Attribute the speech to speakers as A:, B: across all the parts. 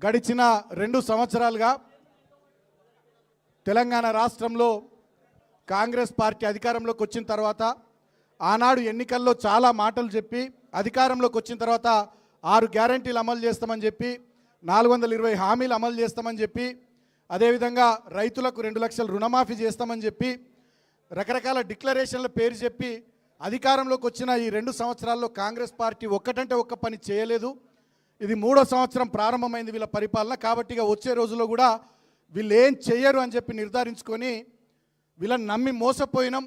A: గడిచిన 2 సంవత్సరాలుగా తెలంగాణ రాష్ట్రంలో కాంగ్రెస్ పార్టీ అధికారంలోకి వచ్చిన తర్వాత ఆనాడు ఎన్నికల్లో చాలా మాటలు చెప్పి అధికారంలోకి వచ్చిన తర్వాత 6 గ్యారెంటీలు అమలు చేస్తామని చెప్పి 420 హామీలు అమలు చేస్తామని చెప్పి అదేవిధంగా రైతులకు 2 లక్షల రుణమాఫీ చేస్తామని చెప్పి రకరకాల డిక్లరేషన్ల పేరు చెప్పి అధికారంలోకి వచ్చిన ఈ 2 సంవత్సరాల్లో కాంగ్రెస్ పార్టీ ఒక్కటంటే ఒక్క పని చేయలేదు. ఇది 3వ సంవత్సరం ప్రారంభమైంది వీళ్ళ పరిపాలన. కాబట్టి వచ్చే రోజుల్లో కూడా వీళ్ళు ఏం చేయరు అని చెప్పి నిర్ధారించుకొని వీళ్ళని నమ్మి మోసపోయినాం,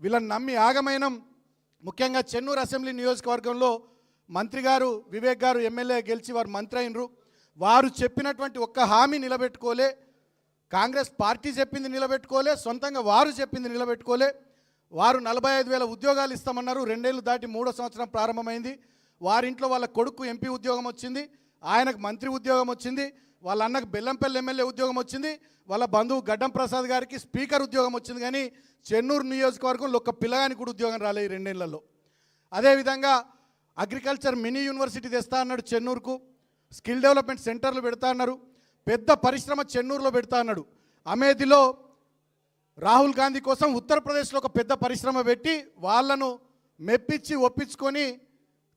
A: వీళ్ళని నమ్మి ఆగమైనం. ముఖ్యంగా చెన్నూరు అసెంబ్లీ నియోజకవర్గంలో మంత్రి గారు వివేక్ గారు ఎమ్మెల్యే గెలిచి వారు మంత్రి అయినరు. వారు చెప్పినటువంటి ఒక్క హామీ నిలబెట్టుకోలే, కాంగ్రెస్ పార్టీ చెప్పింది నిలబెట్టుకోలే, సొంతంగా వారు చెప్పింది నిలబెట్టుకోలే. వారు 45,000 ఉద్యోగాలు ఇస్తామన్నారు. 2 ఏళ్ళు దాటి 3వ సంవత్సరం ప్రారంభమైంది. వారింట్లో వాళ్ళ కొడుకు ఎంపీ ఉద్యోగం వచ్చింది, ఆయనకు మంత్రి ఉద్యోగం వచ్చింది, వాళ్ళ అన్నకు బెల్లంపల్లి ఎమ్మెల్యే ఉద్యోగం వచ్చింది, వాళ్ళ బంధువు గడ్డం ప్రసాద్ గారికి స్పీకర్ ఉద్యోగం వచ్చింది. కానీ చెన్నూరు నియోజకవర్గంలో ఒక్క పిల్లగానికి కూడా ఉద్యోగం రాలేదు 2 ఏళ్లలో. అదేవిధంగా అగ్రికల్చర్ మినీ యూనివర్సిటీ తెస్తా అన్నాడు చెన్నూరుకు, స్కిల్ డెవలప్మెంట్ సెంటర్లు పెడతా అన్నారు, పెద్ద పరిశ్రమ చెన్నూరులో పెడతా అన్నాడు. అమేధిలో రాహుల్ గాంధీ కోసం ఉత్తరప్రదేశ్లో ఒక పెద్ద పరిశ్రమ పెట్టి వాళ్ళను మెప్పించి ఒప్పించుకొని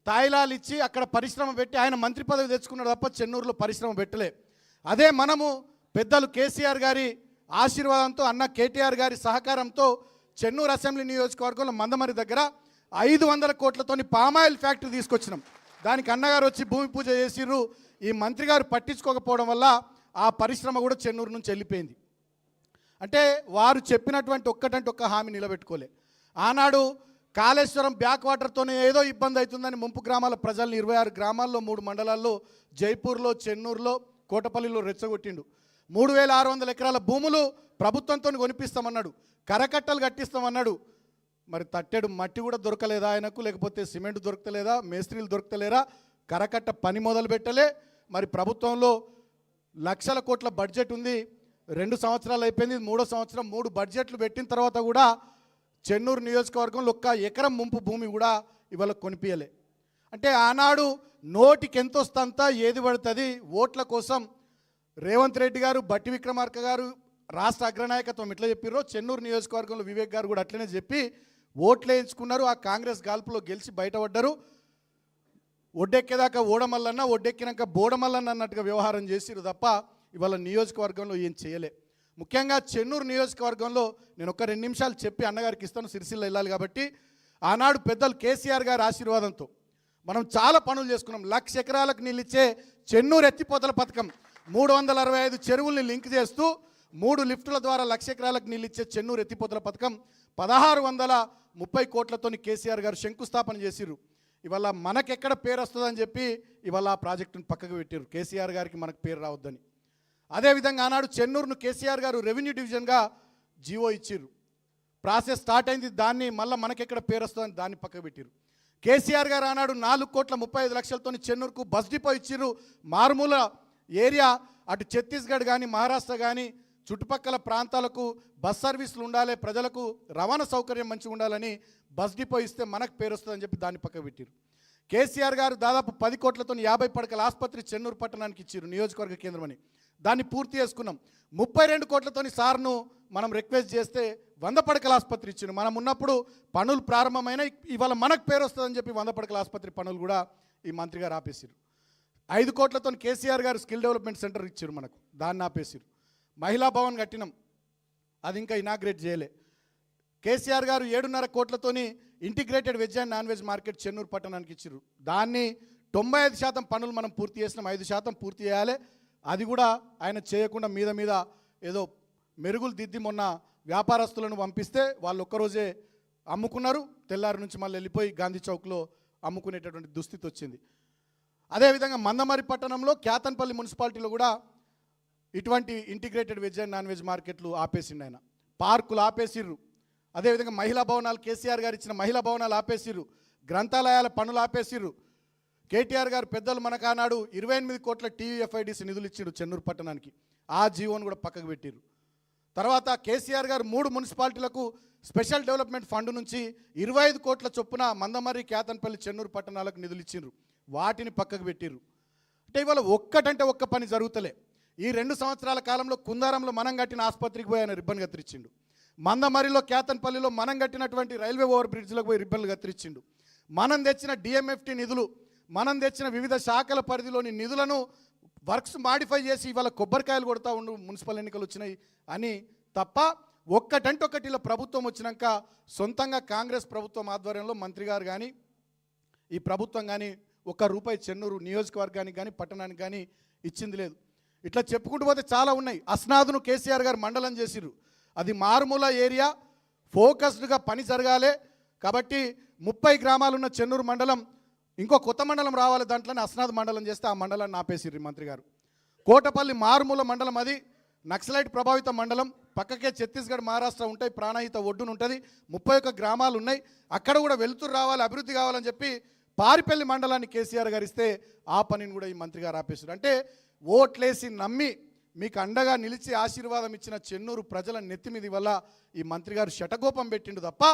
A: తాయిలాలు ఇచ్చి అక్కడ పరిశ్రమ పెట్టి ఆయన మంత్రి పదవి తెచ్చుకున్నాడు తప్ప చెన్నూరులో పరిశ్రమ పెట్టలే. అదే మనము పెద్దలు కేసీఆర్ గారి ఆశీర్వాదంతో అన్న కేటీఆర్ గారి సహకారంతో చెన్నూరు అసెంబ్లీ నియోజకవర్గంలో మందమరి దగ్గర 500 కోట్లతోని పామాయిల్ ఫ్యాక్టరీ తీసుకొచ్చినాం. దానికి అన్నగారు వచ్చి భూమి పూజ చేసిర్రు. ఈ మంత్రి గారు పట్టించుకోకపోవడం వల్ల ఆ పరిశ్రమ కూడా చెన్నూరు నుంచి వెళ్ళిపోయింది. అంటే వారు చెప్పినటువంటి ఒక్క హామీ నిలబెట్టుకోలే. ఆనాడు కాళేశ్వరం బ్యాక్ వాటర్తోనే ఏదో ఇబ్బంది అవుతుందని ముంపు గ్రామాల ప్రజల్ని 26 గ్రామాల్లో 3 మండలాల్లో జైపూర్లో, చెన్నూరులో, కోటపల్లిలో రెచ్చగొట్టిండు. 3,600 ఎకరాల భూములు ప్రభుత్వంతో కొనిపిస్తామన్నాడు, కరకట్టలు కట్టిస్తామన్నాడు. మరి తట్టెడు మట్టి కూడా దొరకలేదా ఆయనకు, లేకపోతే సిమెంట్ దొరకలేదా, మేస్త్రీలు దొరకలేరా, కరకట్ట పని మొదలు పెట్టలే. మరి ప్రభుత్వంలో లక్షల కోట్ల బడ్జెట్ ఉంది, 2 సంవత్సరాలు అయిపోయింది, 3వ సంవత్సరం 3 బడ్జెట్లు పెట్టిన తర్వాత కూడా చెన్నూరు నియోజకవర్గంలో 1 ఎకరం ముంపు భూమి కూడా ఇవాళ కొనిపించలే. అంటే ఆనాడు నోటికి ఎంత వస్తుందంతా ఏది పడుతుంది ఓట్ల కోసం రేవంత్ రెడ్డి గారు, బట్టి విక్రమార్క గారు, రాష్ట్ర అగ్రనాయకత్వం ఎట్లా చెప్పారో చెన్నూరు నియోజకవర్గంలో వివేక్ గారు కూడా అట్లనే చెప్పి ఓట్లు వేయించుకున్నారు. ఆ కాంగ్రెస్ గాల్పులో గెలిచి బయటపడ్డారు. ఒడ్డెక్కేదాకా ఓడమల్లన్న, ఒడ్డెక్కినాక బోడమల్లన్న అన్నట్టుగా వ్యవహారం చేసిరు తప్ప ఇవాళ నియోజకవర్గంలో ఏం చేయలే. ముఖ్యంగా చెన్నూరు నియోజకవర్గంలో నేను 2 నిమిషాలు చెప్పి అన్నగారికి ఇస్తాను, సిరిసిల్ల వెళ్ళాలి కాబట్టి. ఆనాడు పెద్దలు కేసీఆర్ గారి ఆశీర్వాదంతో మనం చాలా పనులు చేసుకున్నాం. 1,00,000 ఎకరాలకు నీళ్ళు ఇచ్చే చెన్నూరు ఎత్తిపోతల పథకం, 365 చెరువుల్ని లింక్ చేస్తూ 3 లిఫ్టుల ద్వారా 1,00,000 ఎకరాలకు నీళ్ళు ఇచ్చే చెన్నూరు ఎత్తిపోతల పథకం 1,630 కోట్లతోని కేసీఆర్ గారు శంకుస్థాపన చేసిర్రు. ఇవాళ మనకెక్కడ పేరు వస్తుందని చెప్పి ఇవాళ ఆ ప్రాజెక్టును పక్కకు పెట్టారు, కేసీఆర్ గారికి మనకు పేరు రావద్దని. అదేవిధంగా ఆనాడు చెన్నూరును కేసీఆర్ గారు రెవెన్యూ డివిజన్గా జీవో ఇచ్చిర్రు. ప్రాసెస్ స్టార్ట్ అయింది, దాన్ని మళ్ళీ మనకెక్కడ పేరు వస్తుందని దాన్ని పక్కకు పెట్టిరు. కేసీఆర్ గారు ఆనాడు 4,35,00,000తోని చెన్నూరుకు బస్ డిపో ఇచ్చిర్రు. మారుమూల ఏరియా అటు ఛత్తీస్గఢ్ కానీ మహారాష్ట్ర కానీ చుట్టుపక్కల ప్రాంతాలకు బస్ సర్వీసులు ఉండాలి, ప్రజలకు రవాణా సౌకర్యం మంచిగా ఉండాలని బస్ డిపో ఇస్తే మనకు పేరు వస్తుందని చెప్పి దాన్ని పక్కకు పెట్టిరు. కేసీఆర్ గారు దాదాపు 10 కోట్లతోని 50 పడకల ఆసుపత్రి చెన్నూరు పట్టణానికి ఇచ్చిర్రు, నియోజకవర్గ కేంద్రమని. దాన్ని పూర్తి చేసుకున్నాం. 32 కోట్లతోని సార్ను మనం రిక్వెస్ట్ చేస్తే 100 పడకల ఆసుపత్రి ఇచ్చిండు. మనం ఉన్నప్పుడు పనులు ప్రారంభమైన ఇవాళ మనకు పేరు వస్తుందని చెప్పి 100 పడకల ఆసుపత్రి పనులు కూడా ఈ మంత్రి గారు ఆపేసిరు. 5 కోట్లతో కేసీఆర్ గారు స్కిల్ డెవలప్మెంట్ సెంటర్ ఇచ్చారు మనకు, దాన్ని ఆపేసిరు. మహిళా భవన్ కట్టినాం, అది ఇంకా ఇనాగ్రేట్ చేయలే. కేసీఆర్ గారు 7.5 కోట్లతోని integrated veg and non veg market Chennur పట్టణానికి ఇచ్చారు. దాన్ని 95% పనులు మనం పూర్తి చేసినాం, 5% పూర్తి చేయాలి. అది కూడా ఆయన చేయకుండా మీద ఏదో మెరుగులు దిద్ది మొన్న వ్యాపారస్తులను పంపిస్తే వాళ్ళు ఒక్కరోజే అమ్ముకున్నారు. తెల్లారి నుంచి మళ్ళీ వెళ్ళిపోయి గాంధీ చౌక్లో అమ్ముకునేటటువంటి దుస్థితి వచ్చింది. అదేవిధంగా మందమరి పట్టణంలో క్యాతన్పల్లి మున్సిపాలిటీలో కూడా ఇటువంటి integrated veg and non veg మార్కెట్లు ఆపేసిండు ఆయన, పార్కులు ఆపేసిర్రు. అదేవిధంగా మహిళా భవనాలు, కేసీఆర్ గారు ఇచ్చిన మహిళా భవనాలు ఆపేసిర్రు, గ్రంథాలయాల పనులు ఆపేసిర్రు. కేటీఆర్ గారు పెద్దలు మనకు ఆనాడు 28 కోట్ల TVFIDC నిధులు ఇచ్చిండు చెన్నూరు పట్టణానికి, ఆ జీవోను కూడా పక్కకు పెట్టిర్రు. తర్వాత కేసీఆర్ గారు 3 మున్సిపాలిటీలకు స్పెషల్ డెవలప్మెంట్ ఫండ్ నుంచి 25 కోట్ల చొప్పున మందమర్రి, క్యాతన్పల్లి, చెన్నూరు పట్టణాలకు నిధులు ఇచ్చిండ్రు, వాటిని పక్కకు పెట్టిర్రు. అంటే ఇవాళ ఒక్కటంటే ఒక్క పని జరుగుతలే. ఈ 2 సంవత్సరాల కాలంలో కుందారంలో మనం కట్టిన ఆసుపత్రికి పోయి ఆయన రిబ్బన్ కత్తిరించిండు. మందమరిలో కేతన్పల్లిలో మనం కట్టినటువంటి రైల్వే ఓవర్ బ్రిడ్జ్లకు పోయి రిబ్బన్లు కత్తిరించిండు. మనం తెచ్చిన డిఎంఎఫ్టీ నిధులు, మనం తెచ్చిన వివిధ శాఖల పరిధిలోని నిధులను వర్క్స్ మాడిఫై చేసి ఇవాళ కొబ్బరికాయలు కొడతా ఉండు మున్సిపల్ ఎన్నికలు వచ్చినాయి అని తప్ప ఒక్కటంటే ఒకటి ఇలా ప్రభుత్వం వచ్చినాక సొంతంగా కాంగ్రెస్ ప్రభుత్వం ఆధ్వర్యంలో మంత్రి గారు కానీ ఈ ప్రభుత్వం కానీ ₹1 చెన్నూరు నియోజకవర్గానికి కానీ పట్టణానికి కానీ ఇచ్చింది లేదు. ఇట్లా చెప్పుకుంటూ పోతే చాలా ఉన్నాయి. అస్నాదును కేసీఆర్ గారు మండలం చేసిర్రు. అది మారుమూల ఏరియా, ఫోకస్డ్గా పని జరగాలి కాబట్టి 30 గ్రామాలున్న చెన్నూరు మండలం ఇంకో కొత్త మండలం రావాలి, దాంట్లోనే అస్నాద్ మండలం చేస్తే ఆ మండలాన్ని ఆపేసిర్రు మంత్రి గారు. కోటపల్లి మారుమూల మండలం, అది నక్సలైట్ ప్రభావిత మండలం, పక్కకే ఛత్తీస్గఢ్ మహారాష్ట్ర ఉంటాయి, ప్రాణహిత ఒడ్డున ఉంటుంది, 31 గ్రామాలు ఉన్నాయి. అక్కడ కూడా వెలుతురు రావాలి, అభివృద్ధి కావాలని చెప్పి పారిపల్లి మండలాన్ని కేసీఆర్ గారు ఇస్తే ఆ పనిని కూడా ఈ మంత్రి గారు ఆపేశారు. అంటే ఓట్లేసి నమ్మి మీకు అండగా నిలిచి ఆశీర్వాదం ఇచ్చిన చెన్నూరు ప్రజల నెత్తిమిది వల్ల ఈ మంత్రి గారు శటగోపం పెట్టిండు తప్ప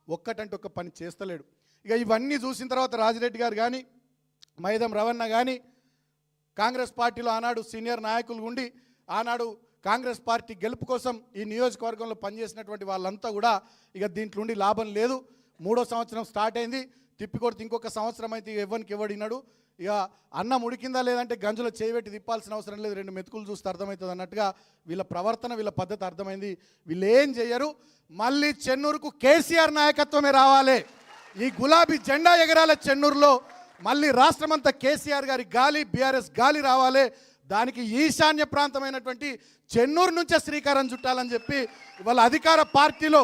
A: ఒక్కటంటే ఒక్క పని చేస్తలేడు. ఇక ఇవన్నీ చూసిన తర్వాత రాజిరెడ్డి గారు కానీ మైదం రవణ కానీ కాంగ్రెస్ పార్టీలో ఆనాడు సీనియర్ నాయకులు ఉండి ఆనాడు కాంగ్రెస్ పార్టీ గెలుపు కోసం ఈ నియోజకవర్గంలో పనిచేసినటువంటి వాళ్ళంతా కూడా ఇక దీంట్లో ఉండి లాభం లేదు. 3వ సంవత్సరం స్టార్ట్ అయింది, తిప్పికొడితే ఇంకొక సంవత్సరం అయితే ఎవరికి ఎవడినాడు. ఇక అన్నం ఉడికిందా లేదంటే గంజులో చేయబెట్టి తిప్పాల్సిన అవసరం లేదు, 2 మెతుకులు చూస్తే అర్థమవుతుంది అన్నట్టుగా వీళ్ళ ప్రవర్తన, వీళ్ళ పద్ధతి అర్థమైంది. వీళ్ళు ఏం చెయ్యరు. మళ్ళీ చెన్నూరుకు కేసీఆర్ నాయకత్వమే రావాలి, ఈ గులాబీ జెండా ఎగరాల చెన్నూరులో, మళ్ళీ రాష్ట్రమంతా కేసీఆర్ గారి గాలి, బీఆర్ఎస్ గాలి రావాలి. దానికి ఈశాన్య ప్రాంతమైనటువంటి చెన్నూరు నుంచే శ్రీకారం చుట్టాలని చెప్పి వాళ్ళ అధికార పార్టీలో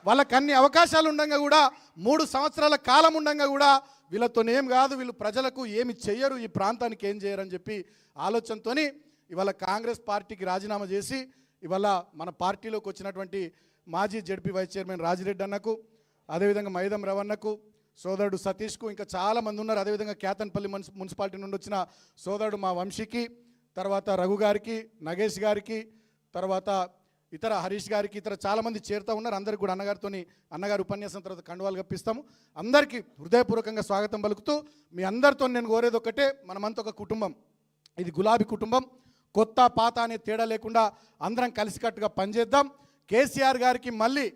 A: వాళ్ళకి అన్ని అవకాశాలు ఉండగా కూడా 3 సంవత్సరాల కాలం ఉండగా కూడా వీళ్ళతోనేం కాదు, వీళ్ళు ప్రజలకు ఏమి చెయ్యరు, ఈ ప్రాంతానికి ఏం చేయరని చెప్పి ఆలోచనతో ఇవాళ కాంగ్రెస్ పార్టీకి రాజీనామా చేసి ఇవాళ మన పార్టీలోకి వచ్చినటువంటి మాజీ జడ్పీ వైస్ చైర్మన్ రాజిరెడ్డి అన్నకు, అదేవిధంగా మైదం రవణకు, సోదరుడు సతీష్కు, ఇంకా చాలామంది ఉన్నారు. అదేవిధంగా కేతన్పల్లి మున్సిపాలిటీ నుండి వచ్చిన సోదరుడు మా వంశీకి, తర్వాత రఘు గారికి, నగేష్ గారికి, తర్వాత ఇతర హరీష్ గారికి, ఇతర చాలామంది చేరుతూ ఉన్నారు. అందరికీ కూడా అన్నగారు ఉపన్యాసం తర్వాత కండువాలు కప్పిస్తాము. అందరికీ హృదయపూర్వకంగా స్వాగతం పలుకుతూ మీ అందరితో నేను కోరేది ఒకటే, మనమంతా ఒక కుటుంబం, ఇది గులాబీ కుటుంబం. కొత్త పాత అనే తేడా లేకుండా అందరం కలిసికట్టుగా పనిచేద్దాం. కేసీఆర్ గారికి మళ్ళీ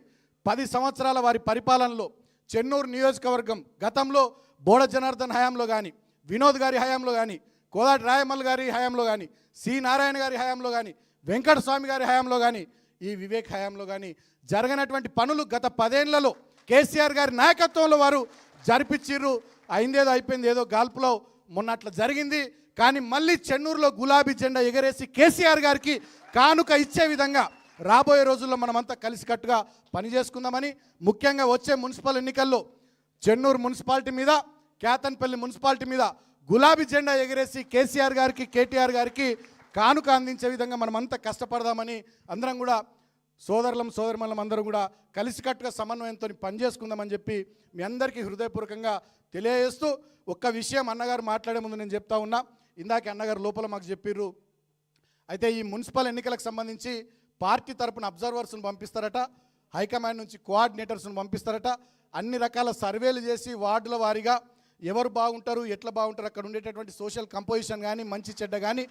A: 10 సంవత్సరాల వారి పరిపాలనలో చెన్నూరు నియోజకవర్గం గతంలో బోడ జనార్దన్ హయాంలో కానీ, వినోద్ గారి హయాంలో కానీ, కోదాటి రాయమల్ గారి హయాంలో కానీ, సి నారాయణ గారి హయాంలో కానీ, వెంకటస్వామి గారి హయాంలో కానీ, ఈ వివేక్ హయాంలో కానీ జరగనటువంటి పనులు గత 10 ఏళ్లలో కేసీఆర్ గారి నాయకత్వంలో వారు జరిపించిర్రు. అయిందేదో అయిపోయింది, ఏదో గాల్పులో మొన్న అట్లా జరిగింది. కానీ మళ్ళీ చెన్నూరులో గులాబీ జెండా ఎగరేసి కేసీఆర్ గారికి కానుక ఇచ్చే విధంగా రాబోయే రోజుల్లో మనమంతా కలిసికట్టుగా పనిచేసుకుందామని, ముఖ్యంగా వచ్చే మున్సిపల్ ఎన్నికల్లో చెన్నూరు మున్సిపాలిటీ మీద, కేతన్పల్లి మున్సిపాలిటీ మీద గులాబీ జెండా ఎగరేసి కేసీఆర్ గారికి, కేటీఆర్ గారికి కానుక అందించే విధంగా మనమంతా కష్టపడదామని, అందరం కూడా సోదరులం అందరం కూడా కలిసికట్టుగా సమన్వయంతో పనిచేసుకుందామని చెప్పి మీ అందరికీ హృదయపూర్వకంగా తెలియజేస్తూ, ఒక్క విషయం అన్నగారు మాట్లాడే ముందు నేను చెప్తా ఉన్నా. ఇందాక అన్నగారు లోపల మాకు చెప్పిర్రు, అయితే ఈ మున్సిపల్ ఎన్నికలకు సంబంధించి పార్టీ తరపున అబ్జర్వర్స్ను పంపిస్తారట, హైకమాండ్ నుంచి కోఆర్డినేటర్స్ను పంపిస్తారట, అన్ని రకాల సర్వేలు చేసి వార్డుల వారీగా ఎవరు బాగుంటారు, ఎట్లా బాగుంటారు, అక్కడ ఉండేటటువంటి సోషల్ కంపోజిషన్ కానీ, మంచి చెడ్డ కానీ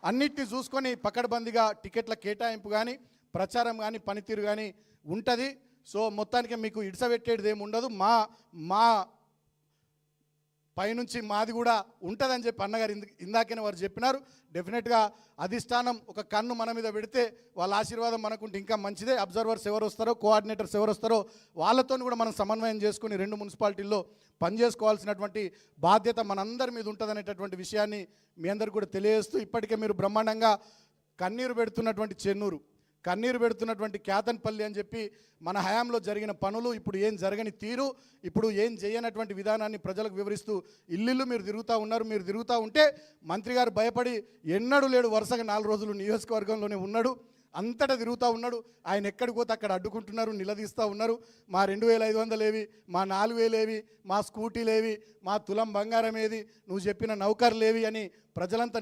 A: అన్నిటిని చూసుకొని పకడ్బందీగా టికెట్ల కేటాయింపు కానీ, ప్రచారం కానీ, పనితీరు కానీ ఉంటుంది. సో మొత్తానికి మీకు ఇడిసబెట్టేది ఏమి ఉండదు, మా పైనుంచి మాది కూడా ఉంటుందని చెప్పి అన్నగారు ఇందాకనే వారు చెప్పినారు. డెఫినెట్గా అధిష్టానం ఒక కన్ను మన మీద పెడితే వాళ్ళ ఆశీర్వాదం మనకుంటే ఇంకా మంచిదే. అబ్జర్వర్స్ ఎవరు వస్తారో, కోఆర్డినేటర్స్ ఎవరు వస్తారో వాళ్ళతో కూడా మనం సమన్వయం చేసుకుని 2 మున్సిపాలిటీల్లో పనిచేసుకోవాల్సినటువంటి బాధ్యత మనందరి మీద ఉంటుందనేటటువంటి విషయాన్ని మీ అందరికీ కూడా తెలియజేస్తూ, ఇప్పటికే మీరు బ్రహ్మాండంగా కన్నీరు పెడుతున్నటువంటి చెన్నూరు, కన్నీరు పెడుతున్నటువంటి కేతన్పల్లి అని చెప్పి మన హయాంలో జరిగిన పనులు, ఇప్పుడు ఏం జరగని తీరు, ఇప్పుడు ఏం చేయనటువంటి విధానాన్ని ప్రజలకు వివరిస్తూ ఇల్లు మీరు తిరుగుతూ ఉన్నారు. మీరు తిరుగుతూ ఉంటే మంత్రి గారు భయపడి ఎన్నడూ లేడు, వరుసగా 4 రోజులు నియోజకవర్గంలోనే ఉన్నాడు, అంతటా తిరుగుతూ ఉన్నాడు. ఆయన ఎక్కడికి పోతే అక్కడ అడ్డుకుంటున్నారు, నిలదీస్తూ ఉన్నారు. మా 2500 ఏవి, మా 4000 ఏవి, మా స్కూటీలు ఏవి, మా తులం బంగారం ఏది, నువ్వు చెప్పిన నౌకర్లు ఏవి అని ప్రజలంతా